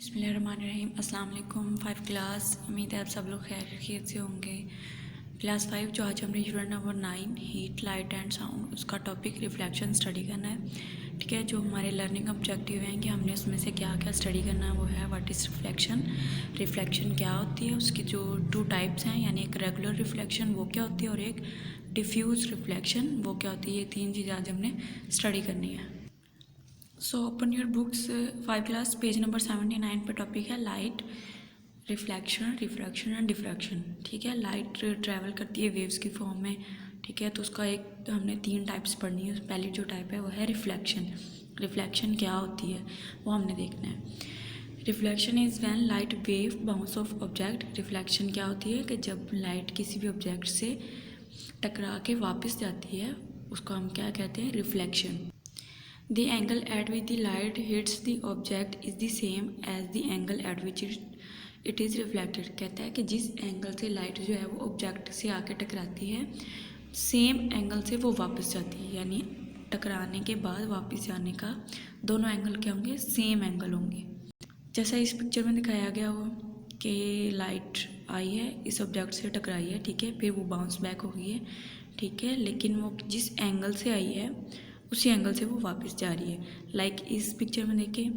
बिस्मिल्लाहिर्रहमानिर्रहीम। अस्सलाम वालेकुम। 5 क्लास, उम्मीद है आप सब लोग खैरियत से होंगे। क्लास 5 जो आज हमने unit number 9 heat light and sound उसका टॉपिक रिफ्लेक्शन स्टडी करना है। ठीक है, जो हमारे लर्निंग ऑब्जेक्टिव हैं कि हमने उसमें से क्या क्या स्टडी करना है वो है व्हाट इज़ रिफ्लेक्शन, रिफ्लेक्शन क्या होती है, उसकी जो 2 टाइप्स हैं, यानी एक रेगुलर रिफ्लेक्शन वो क्या होती है और एक डिफ्यूज़ रिफ्लेक्शन वो क्या होती है। ये 3 चीज़ें आज हमने स्टडी करनी है। So open your books 5 class page number 79 पर टॉपिक है light, reflection, refraction and diffraction. ठीक है, लाइट ट्रैवल करती है वेव्स की फॉर्म में। ठीक है, तो उसका एक हमने 3 टाइप्स पढ़नी है। पहली जो टाइप है वो है रिफ्लेक्शन। रिफ्लेक्शन क्या होती है वो हमने देखना है। Reflection is when light wave bounce off object. Reflection क्या होती है कि जब लाइट किसी भी ऑब्जेक्ट से टकरा के वापस जाती है उसको हम क्या कहते हैं, reflection. The angle at which the light hits the object is the same as the angle at which it is reflected। कहता है कि जिस एंगल से लाइट जो है वो ऑब्जेक्ट से आके टकराती है सेम एंगल से वो वापस जाती है, यानी टकराने के बाद वापस जाने का दोनों एंगल क्या होंगे, सेम एंगल होंगे। जैसा इस पिक्चर में दिखाया गया हो कि लाइट आई है, इस ऑब्जेक्ट से टकराई है, ठीक है, फिर वो बाउंस बैक हो गई है, ठीक है, लेकिन वो जिस एंगल से आई है उसी एंगल से वो वापस जा रही है। लाइक इस पिक्चर में देखिए,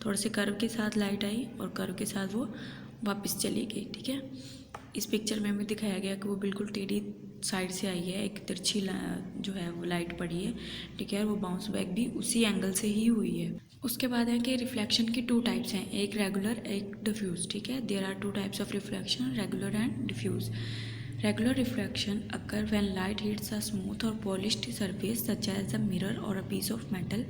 थोड़े से कर्व के साथ लाइट आई और कर्व के साथ वो वापस चली गई। ठीक है, इस पिक्चर में भी दिखाया गया कि वो बिल्कुल टेढ़ी साइड से आई है, एक तिरछी जो है वो लाइट पड़ी है, ठीक है, और वो बाउंस बैक भी उसी एंगल से ही हुई है। उसके बाद है कि रिफ्लेक्शन की 2 टाइप्स हैं, एक रेगुलर एक डिफ्यूज़। ठीक है, there are 2 types of reflection, regular and diffuse. Regular reflection occur when light hits a smooth or polished surface such as a mirror or a piece of metal.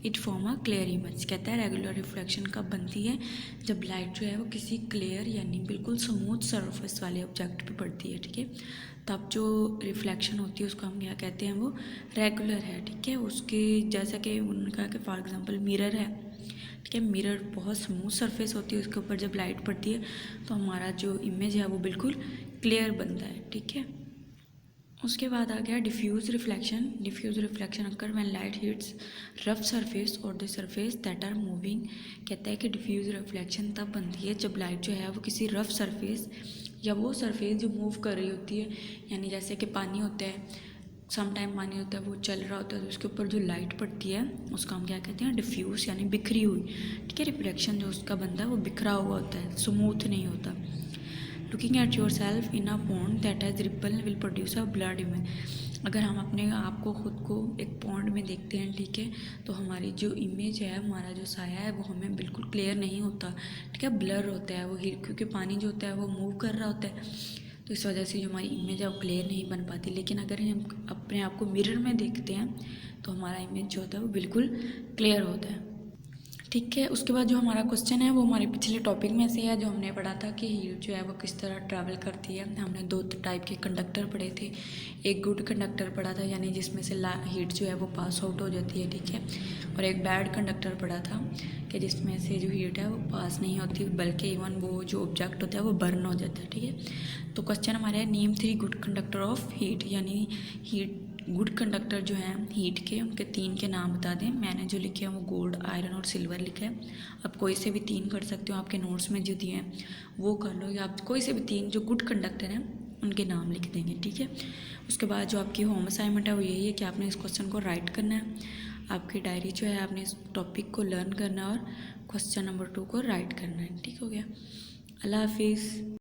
It form a clear image। कहता है regular reflection कब बनती है, जब light जो है वो किसी क्लियर यानी बिल्कुल स्मूथ सरफेस वाले ऑब्जेक्ट पे पड़ती है। ठीक है, तब जो रिफ्लेक्शन होती है उसको हम क्या कहते हैं, वो रेगुलर है। ठीक है, उसके जैसा कि उन्होंने कहा कि फॉर एग्जांपल मिरर है, ठीक है, मिरर बहुत स्मूथ सरफेस होती है, उसके ऊपर जब लाइट पड़ती है तो हमारा जो इमेज है वो बिल्कुल क्लियर बनता है। ठीक है, उसके बाद आ गया diffuse reflection. Diffuse reflection occur when light hits rough surface और the surface that are moving. कहता है कि डिफ्यूज़ रिफ्लेक्शन तब बनती है जब लाइट जो है वो किसी रफ सरफेस या वो सरफेस जो मूव कर रही होती है, यानी जैसे कि पानी होता है, सम टाइम पानी होता है वो चल रहा होता है, तो उसके ऊपर जो लाइट पड़ती है उसका हम क्या कहते हैं, डिफ्यूज़, यानी बिखरी हुई। ठीक है, रिफ्लेक्शन जो उसका बनता है वो बिखरा हुआ होता है, स्मूथ नहीं होता। Looking at your self in a pond that has ripple will produce a blood image. अगर हम अपने आप को खुद को एक पॉन्ड में देखते हैं, ठीक है, तो हमारी जो इमेज है, हमारा जो साया है वो हमें बिल्कुल क्लियर नहीं होता। ठीक है, ब्लर होता है वो, क्योंकि पानी जो होता है वो मूव कर रहा होता है, तो इस वजह से जो हमारी इमेज है वो क्लियर नहीं बन पाती। लेकिन अगर हम अपने आप को मिरर में देखते हैं तो हमारा इमेज जो होता है वो बिल्कुल क्लियर होता है। ठीक है, उसके बाद जो हमारा क्वेश्चन है वो हमारे पिछले टॉपिक में से है, जो हमने पढ़ा था कि हीट जो है वो किस तरह ट्रैवल करती है। हमने 2 टाइप के कंडक्टर पढ़े थे, एक गुड कंडक्टर पढ़ा था, यानी जिसमें से हीट जो है वो पास आउट हो जाती है। ठीक है, और एक बैड कंडक्टर पढ़ा था कि जिसमें से जो हीट है वो पास नहीं होती, बल्कि इवन वो जो ऑब्जेक्ट होता है वो बर्न हो जाता है। ठीक है, तो क्वेश्चन हमारे है name 3 good conductor of heat, यानी हीट गुड कंडक्टर जो हैं हीट के, उनके 3 के नाम बता दें। मैंने जो लिखे हैं वो गोल्ड, आयरन और सिल्वर लिखा है। आप कोई से भी 3 कर सकते हो, आपके नोट्स में जो दिए हैं वो कर लो, या आप कोई से भी 3 जो गुड कंडक्टर हैं उनके नाम लिख देंगे। ठीक है, उसके बाद जो आपकी होम असाइनमेंट है वो यही है कि आपने इस क्वेश्चन को राइट करना है। आपकी डायरी जो है आपने इस टॉपिक को लर्न करना है और क्वेश्चन नंबर 2 को राइट करना है। ठीक हो गया, अल्लाह हाफिज़।